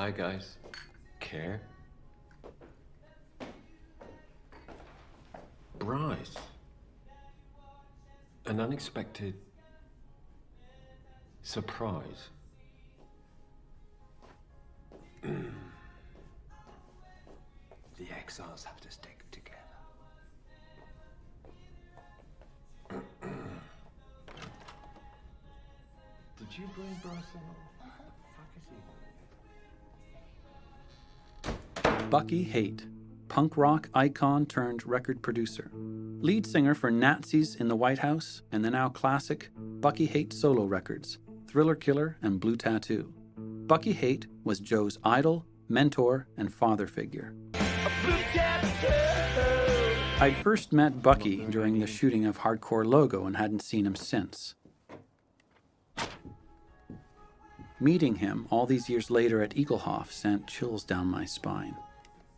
Hi, guys. Care? Bryce. An unexpected surprise. The exiles have to stick together. Did you bring Bryce along? Bucky Haight, punk rock icon turned record producer. Lead singer for Nazis in the White House and the now classic Bucky Haight solo records, Thriller Killer and Blue Tattoo. Bucky Haight was Joe's idol, mentor, and father figure. I'd first met Bucky during the shooting of Hardcore Logo and hadn't seen him since. Meeting him all these years later at Eaglehof sent chills down my spine.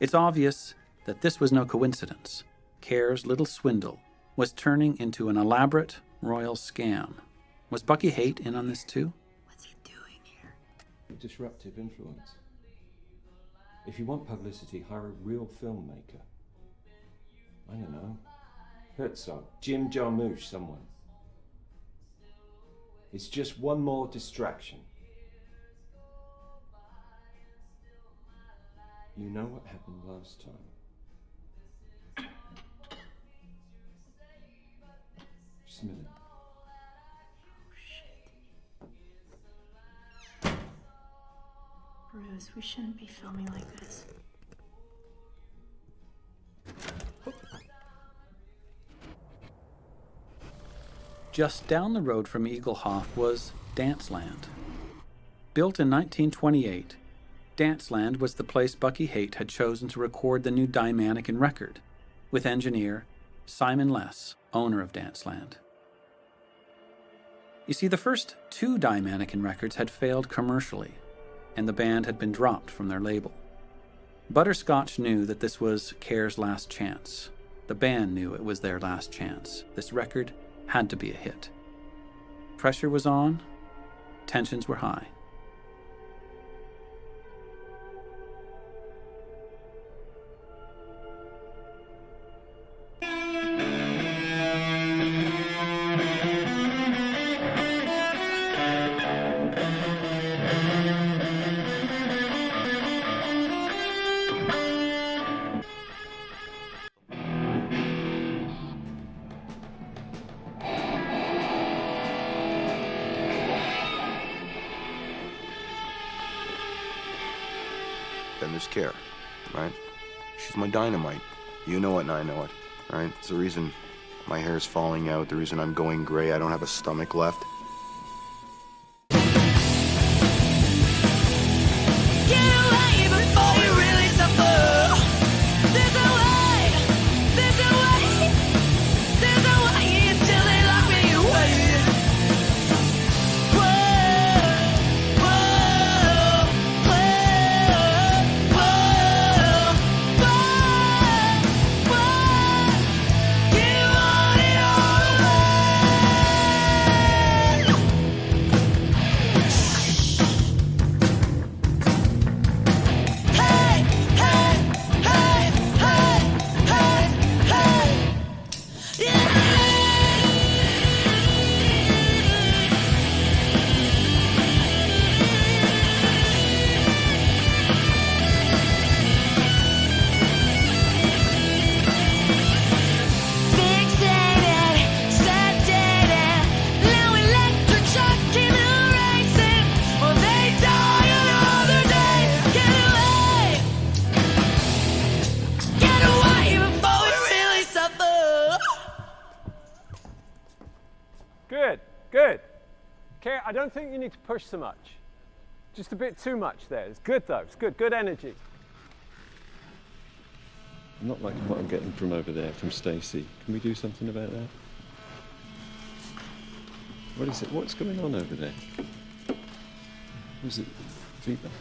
It's obvious that this was no coincidence. Care's little swindle was turning into an elaborate royal scam. Was Bucky Haight in on this too? What's he doing here? Disruptive influence. If you want publicity, hire a real filmmaker. I don't know. Herzog, Jim Jarmusch, someone. It's just one more distraction. You know what happened last time. Smell it. Oh, shit. Bruce, we shouldn't be filming like this. Just down the road from Eaglehof was Danceland. Built in 1928, Danceland was the place Bucky Haight had chosen to record the new Die Mannequin record, with engineer Simon Less, owner of Danceland. You see, the first 2 Die Mannequin records had failed commercially, and the band had been dropped from their label. Butterscotch knew that this was Care's last chance. The band knew it was their last chance. This record had to be a hit. Pressure was on, tensions were high. Then there's Care, right? She's my dynamite. You know it and I know it, right? It's the reason my hair is falling out, the reason I'm going gray, I don't have a stomach left. Good. Care, I don't think you need to push so much. Just a bit too much there. It's good though. It's good. Good energy. I'm not liking what I'm getting from over there, from Stacey. Can we do something about that? What is it? What's going on over there? Was it feedback?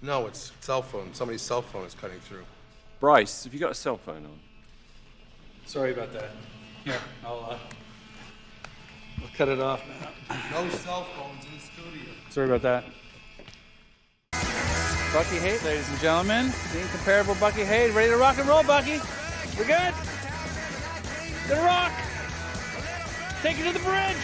No, it's cell phone. Somebody's cell phone is cutting through. Bryce, have you got a cell phone on? Sorry about that. Here, I'll cut it off now. No cell phones in the studio. Sorry about that. Bucky Hayes, ladies and gentlemen. The incomparable Bucky Hayes. Ready to rock and roll, Bucky? We good? Gonna rock. Take it to the bridge.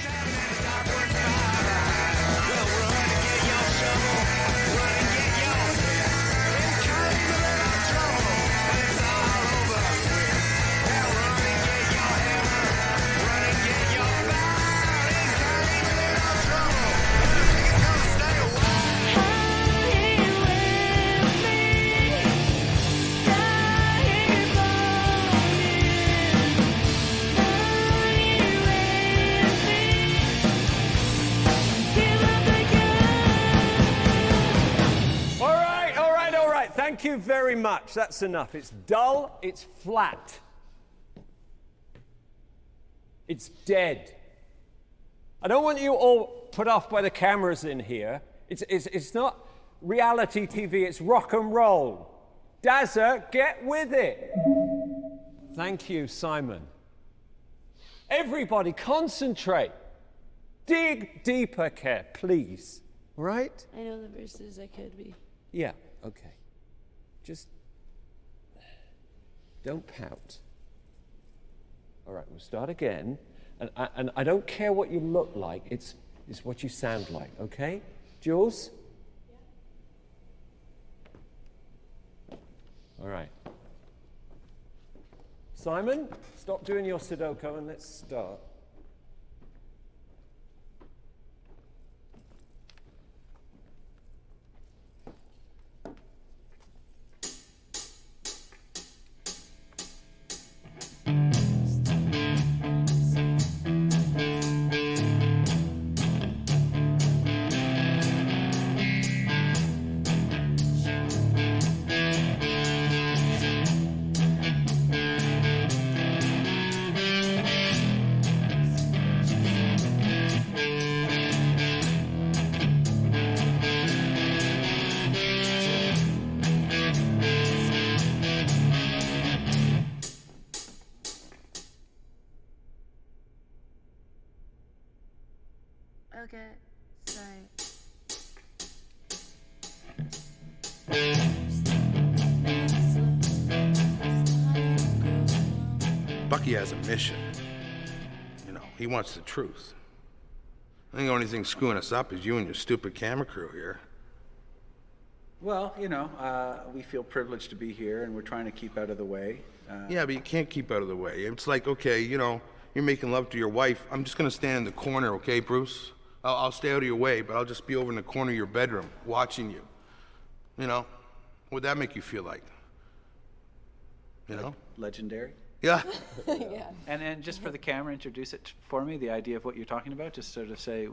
Thank you very much. That's enough. It's dull, it's flat. It's dead. I don't want you all put off by the cameras in here. It's not reality TV, it's rock and roll. Dazza, get with it. Thank you, Simon. Everybody concentrate. Dig deeper, Care, please. Right? I know the verses, I could be. Yeah, okay. Just don't pout. All right, we'll start again. And I don't care what you look like, it's what you sound like, okay? Jules? Yeah. All right. Simon, stop doing your Sudoku and let's start. Okay, sorry. Bucky has a mission. You know, he wants the truth. I think the only thing screwing us up is you and your stupid camera crew here. Well, you know, we feel privileged to be here, and we're trying to keep out of the way. Yeah, but you can't keep out of the way. It's like, okay, you know, you're making love to your wife. I'm just gonna stand in the corner, okay, Bruce? I'll stay out of your way, but I'll just be over in the corner of your bedroom, watching you. You know? What would that make you feel like? You know? Legendary. Yeah. Yeah. And just for the camera, introduce it for me, the idea of what you're talking about, just sort of say...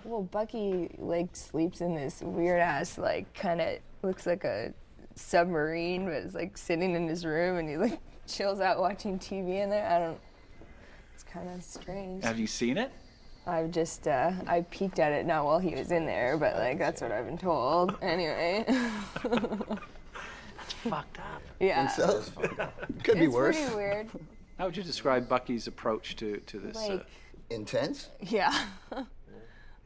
Well, Bucky, like, sleeps in this weird-ass, like, kind of looks like a submarine, but it's, like, sitting in his room, and he, like, chills out watching TV in there. It's kind of strange. Have you seen it? I've just, I peeked at it not while he was in there, but, like, that's what I've been told. Anyway. That's fucked up. Yeah. So, could be worse. It's pretty weird. How would you describe Bucky's approach to this? Like, Intense? yeah.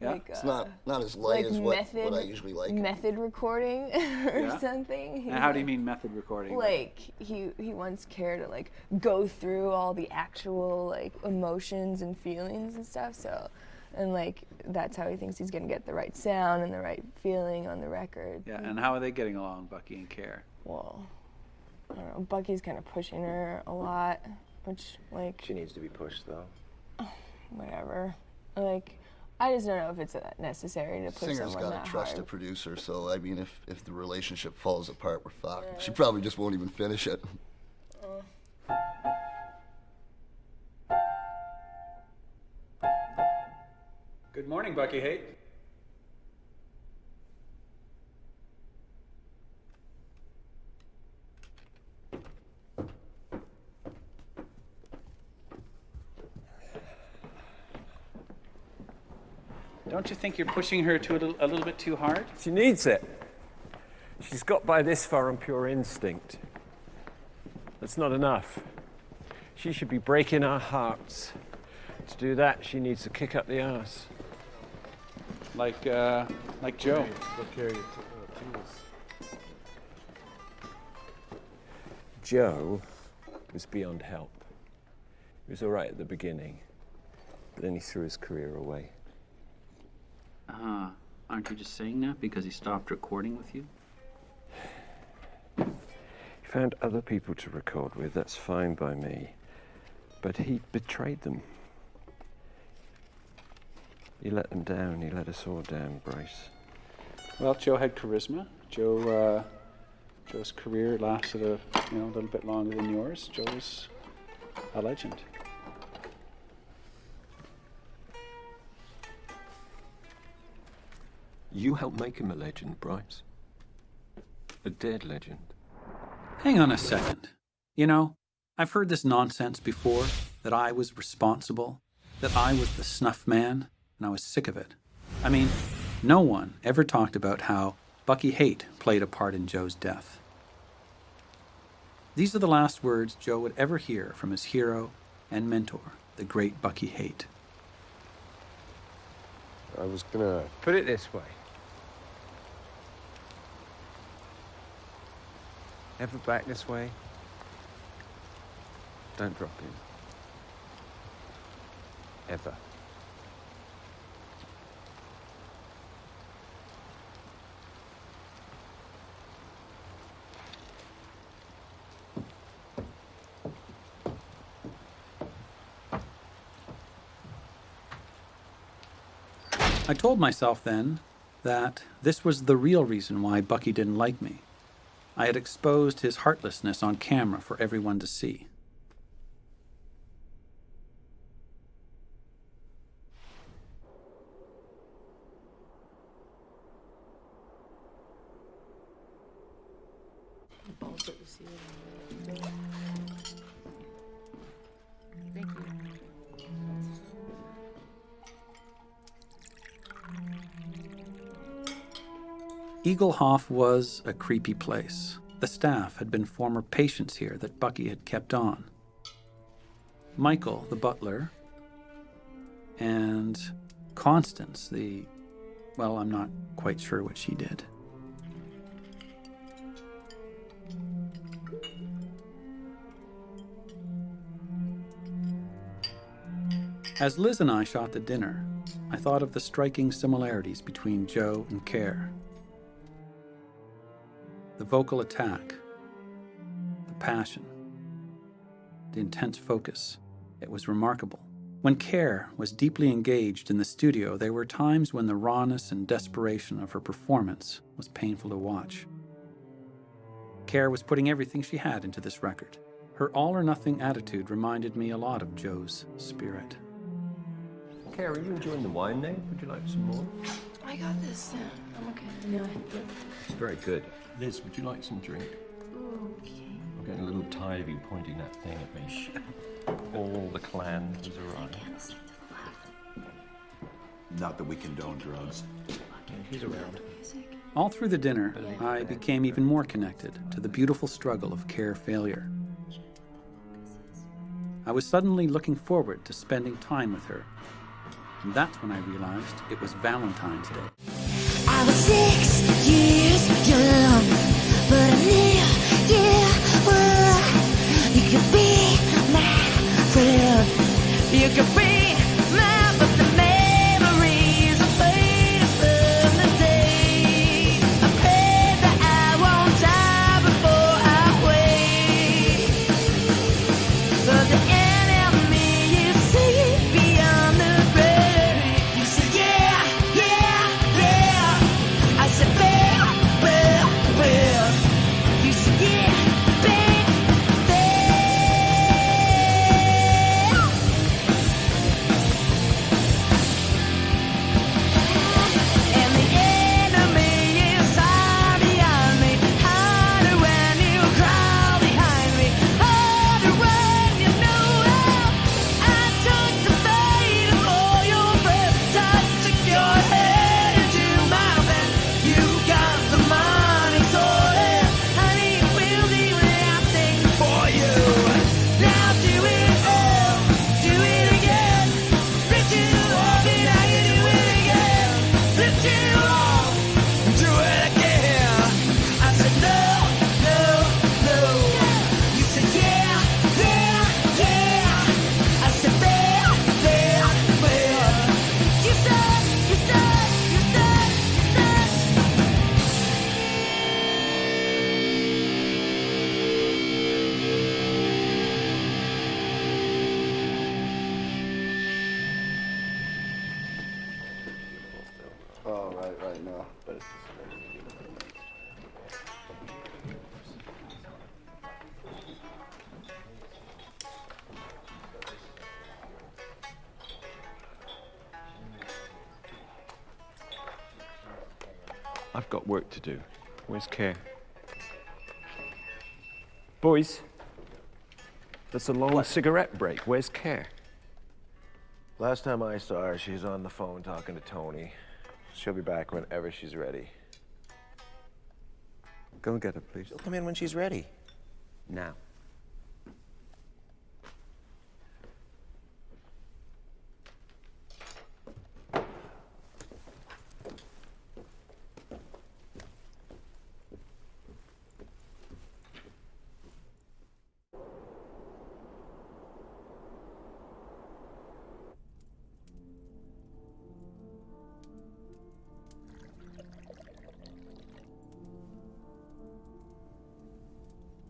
Yeah? Like, It's not as light like as what I usually like. Method recording or Yeah? something. And how do you mean method recording? Like, he wants Care to, like, go through all the actual, like, emotions and feelings and stuff, so, and, like, that's how he thinks he's gonna get the right sound and the right feeling on the record. Yeah, and how are they getting along, Bucky and Care? Well, I don't know, Bucky's kind of pushing her a lot, which, like... She needs to be pushed, though. Whatever. Like, I just don't know if it's necessary to push Singer's someone got that to trust hard. the producer, so I mean, if the relationship falls apart, we're fucked. Yeah. She probably just won't even finish it. Good morning, Bucky Hayes. Don't you think you're pushing her to a little bit too hard? She needs it. She's got by this far on pure instinct. That's not enough. She should be breaking our hearts. To do that, she needs to kick up the arse. Like Joe. Look here, you tools. Joe was beyond help. He was all right at the beginning, but then he threw his career away. Aren't you just saying that because he stopped recording with you? He found other people to record with, that's fine by me. But he betrayed them. He let them down, he let us all down, Bryce. Well, Joe had charisma. Joe's career lasted a little bit longer than yours. Joe's a legend. You helped make him a legend, Bryce. A dead legend. Hang on a second. You know, I've heard this nonsense before, that I was responsible, that I was the snuff man, and I was sick of it. I mean, no one ever talked about how Bucky Haight played a part in Joe's death. These are the last words Joe would ever hear from his hero and mentor, the great Bucky Haight. I was gonna Put it this way. Ever back this way? don't drop in. Ever. I told myself then that this was the real reason why Bucky didn't like me. I had exposed his heartlessness on camera for everyone to see. Thank you. Eaglehoff was a creepy place. The staff had been former patients here that Bucky had kept on. Michael, the butler, and Constance, well, I'm not quite sure what she did. As Liz and I shot the dinner, I thought of the striking similarities between Joe and Care. The vocal attack, the passion, the intense focus. It was remarkable. When Care was deeply engaged in the studio, there were times when the rawness and desperation of her performance was painful to watch. Care was putting everything she had into this record. Her all-or-nothing attitude reminded me a lot of Joe's spirit. Care, are you enjoying the wine now? Would you like some more? I got this. I'm okay. No, It's very good. Liz, would you like some drink? okay. I'm getting a little tired of you pointing that thing at me. All the clan has arrived. Not that we condone drugs. He's around. All through the dinner, I became even more connected to the beautiful struggle of Care failure. I was suddenly looking forward to spending time with her. And that's when I realized it was Valentine's Day. I was 6 years young, but I knew you were. You could be my friend. You could be my, but the memories are fading from the day. I pray that I won't die before I wait. But the enemy you see beyond the grave. You say yeah, yeah, yeah. I said well, well, well. You said yeah, babe, babe. And the enemy is far beyond me. Harder when you crawl behind me. Harder when you know how. I took the fate of all your breath. I took your head into my bed. You got the money sorted. Honey, we'll do anything for you. Now do it all, do it again. Rich you all, did I do it again? Rich you all, do it again. I said no, no, no. You I've got work to do. Where's Care? Boys, that's a long cigarette break. Where's Care? Last time I saw her, she's on the phone talking to Tony. She'll be back whenever she's ready. Go and get her, please. She'll come in when she's ready. Now.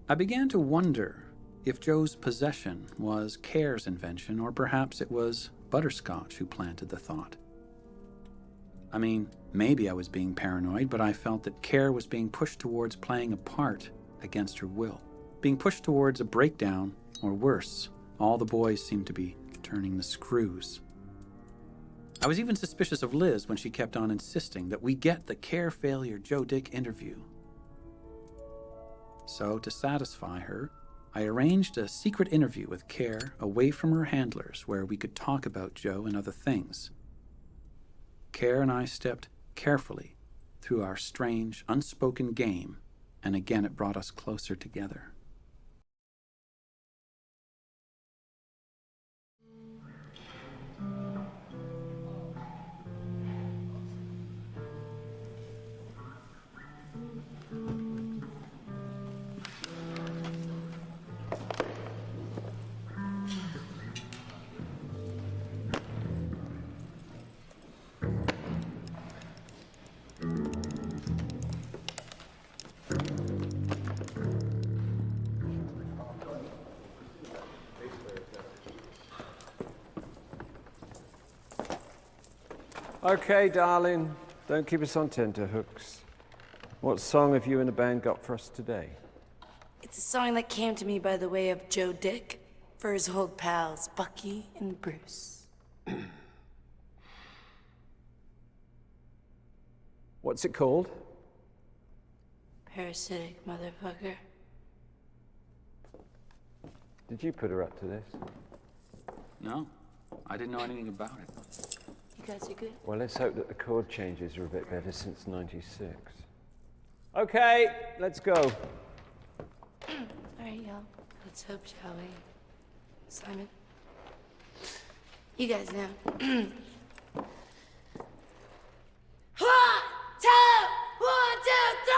I began to wonder if Joe's possession was Care's invention, or perhaps it was Butterscotch who planted the thought. I mean, maybe I was being paranoid, but I felt that Care was being pushed towards playing a part against her will, being pushed towards a breakdown, or worse, all the boys seemed to be turning the screws. I was even suspicious of Liz when she kept on insisting that we get the Care failure Joe Dick interview. So, to satisfy her, I arranged a secret interview with Care away from her handlers where we could talk about Joe and other things. Care and I stepped carefully through our strange, unspoken game, and again it brought us closer together. Okay, darling, don't keep us on tenterhooks. What song have you and the band got for us today? It's a song that came to me by the way of Joe Dick for his old pals, Bucky and Bruce. What's it called? Parasitic motherfucker. Did you put her up to this? No, I didn't know anything about it. You guys are good? Well, let's hope that the chord changes are a bit better since '96. Okay, let's go. All right, y'all. Let's hope, shall we? Simon? You guys now. 1, 2, 1, 2, 3!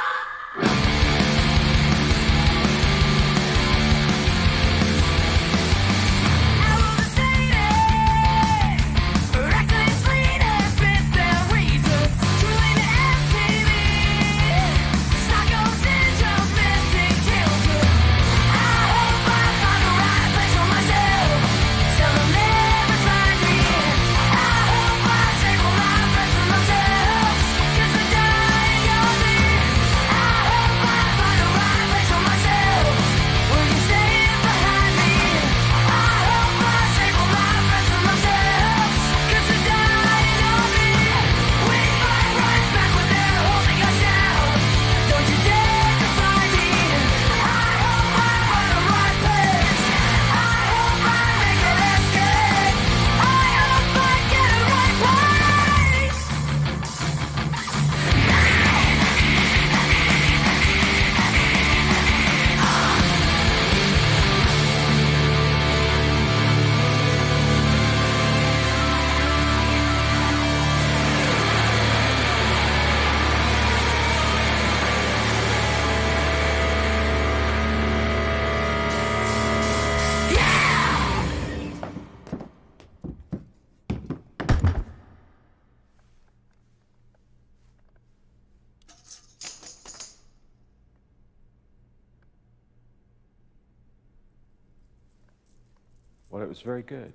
Well, it was very good.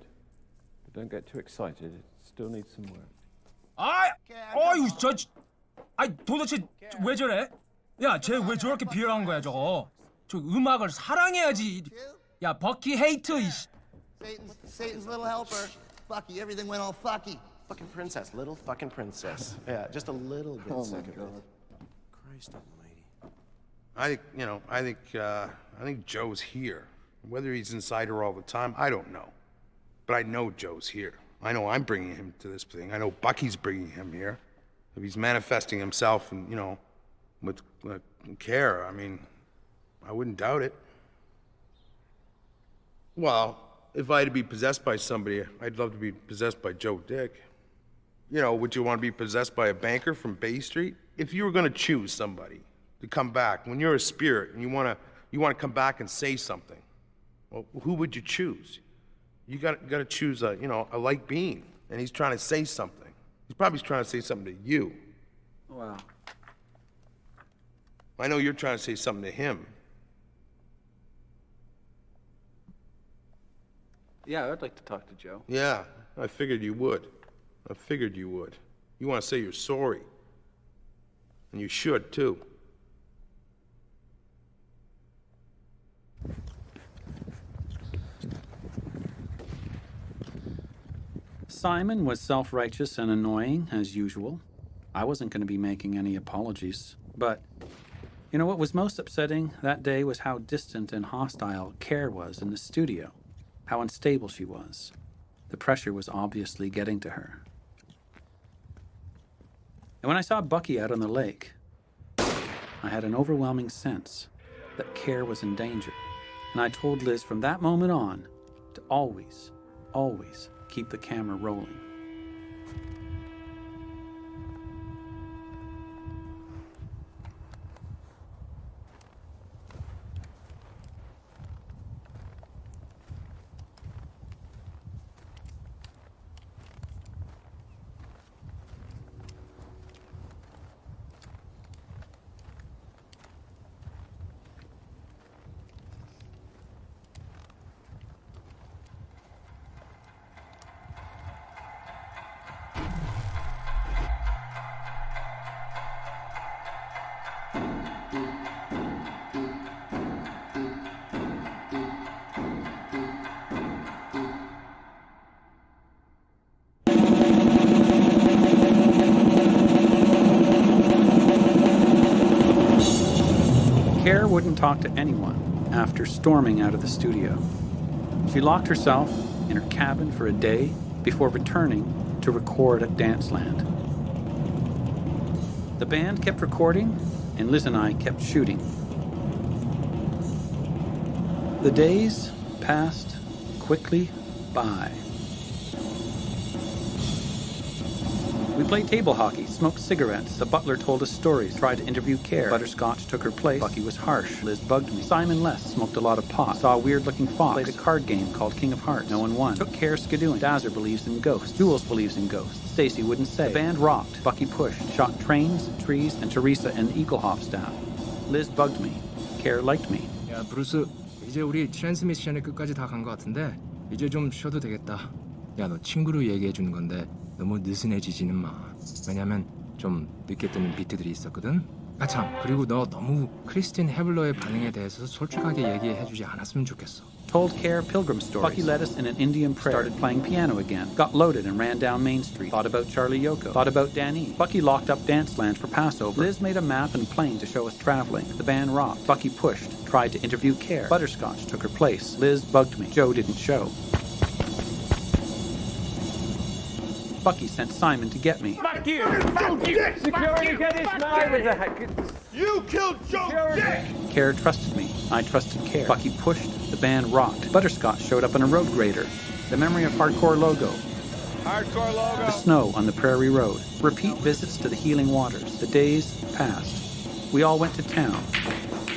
But don't get too excited. It still needs some work. I 아니 도대체 왜 저래? 야, 쟤 왜 저렇게 비열한 거야 저거? 저 음악을 사랑해야지. 야, 버키 헤이트 이씨. Satan's little helper. Fucky, everything went all fucky. Fucking princess, little fucking princess. Yeah, just a little bit Oh, sick my of God. it. Christ almighty. I think Joe's here. Whether he's inside her all the time, I don't know. But I know Joe's here. I know I'm bringing him to this thing. I know Bucky's bringing him here. If he's manifesting himself and, with care, I mean, I wouldn't doubt it. Well, if I had to be possessed by somebody, I'd love to be possessed by Joe Dick. Would you want to be possessed by a banker from Bay Street? If you were going to choose somebody to come back, when you're a spirit and you want to come back and say something, well, who would you choose? You got to choose a like being, and he's trying to say something. He's probably trying to say something to you. Wow. I know you're trying to say something to him. Yeah, I'd like to talk to Joe. Yeah, I figured you would. You want to say you're sorry. And you should, too. Simon was self-righteous and annoying, as usual. I wasn't going to be making any apologies. But, what was most upsetting that day was how distant and hostile Care was in the studio. How unstable she was. The pressure was obviously getting to her. And when I saw Bucky out on the lake, I had an overwhelming sense that Care was in danger. And I told Liz from that moment on to always, always keep the camera rolling. Care wouldn't talk to anyone after storming out of the studio. She locked herself in her cabin for a day before returning to record at Danceland. The band kept recording, and Liz and I kept shooting. The days passed quickly by. We played table hockey, smoked cigarettes. The butler told us stories, tried to interview Care. Butterscotch took her place. Bucky was harsh. Liz bugged me. Simon left, smoked a lot of pot. Saw a weird-looking fox. Played a card game called King of Hearts. No one won. Took Care skidooing. Dazzler believes in ghosts. Jules believes in ghosts. Stacy wouldn't say. The band rocked. Bucky pushed. Shot trains, trees, and Teresa and Eaglehoff staff. Liz bugged me. Care liked me. 야, 브루스, 이제 우리 트랜스미션의 끝까지 다 간 것 같은데 이제 좀 쉬어도 되겠다. 야, 너 친구로 얘기해 주는 건데 너무 느슨해지지는 마. 왜냐면 좀 늦게 뜨는 비트들이 있었거든. 아 참, 그리고 너 너무 크리스틴 헤블러의 반응에 대해서 솔직하게 얘기해 주지 않았으면 좋겠어. Told Care pilgrim stories. Bucky led us in an Indian prayer. Started playing piano again. Got loaded and ran down Main Street. Thought about Charlie Yoko. Thought about Danny. Bucky locked up Danceland for Passover. Liz made a map and plane to show us traveling. The band rocked. Bucky pushed. Tried to interview Care. Butterscotch took her place. Liz bugged me. Joe didn't show. Bucky sent Simon to get me. Fuck you! Fuck you! Security, get his man with the heck. You killed Joe Dick! Care trusted me. I trusted Care. Bucky pushed. The band rocked. Butterscotch showed up on a road grader. The memory of hardcore logo. Hardcore logo. The snow on the prairie road. Repeat visits to the healing waters. The days passed. We all went to town.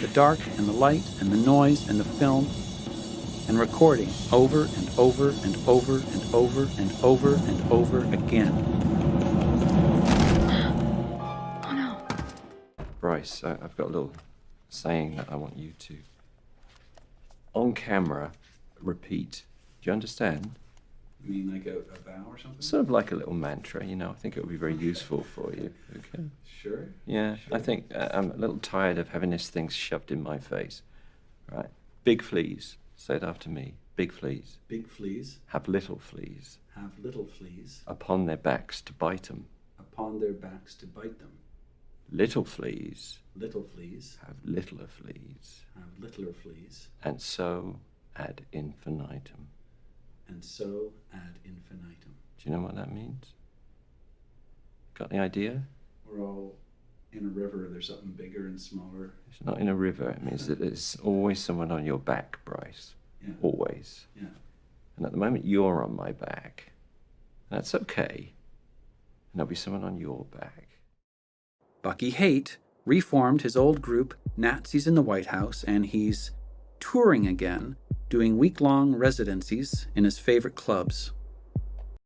The dark and the light and the noise and the film. And recording over and over and over and over and over and over again. Oh no. Bryce, I've got a little saying that I want you to, on camera, repeat. Do you understand? You mean like a vow or something? Sort of like a little mantra, you know. I think it would be very useful for you. Okay. Sure. Yeah, Sure. I think I'm a little tired of having this thing shoved in my face. Right. Big fleas. Say it after me. Big fleas. Big fleas Have little fleas. have little fleas Upon their backs to bite them. upon their backs to bite them. Little fleas Little fleas have littler fleas. have littler fleas, And so ad infinitum. and so ad infinitum. Do you know what that means? Got the idea? We're all in a river, there's something bigger and smaller. It's not in a river. It means that there's always someone on your back, Bryce. Yeah. Always. Yeah. And at the moment, you're on my back. That's okay. And there'll be someone on your back. Bucky Haight reformed his old group, Nazis in the White House, and he's touring again, doing week-long residencies in his favorite clubs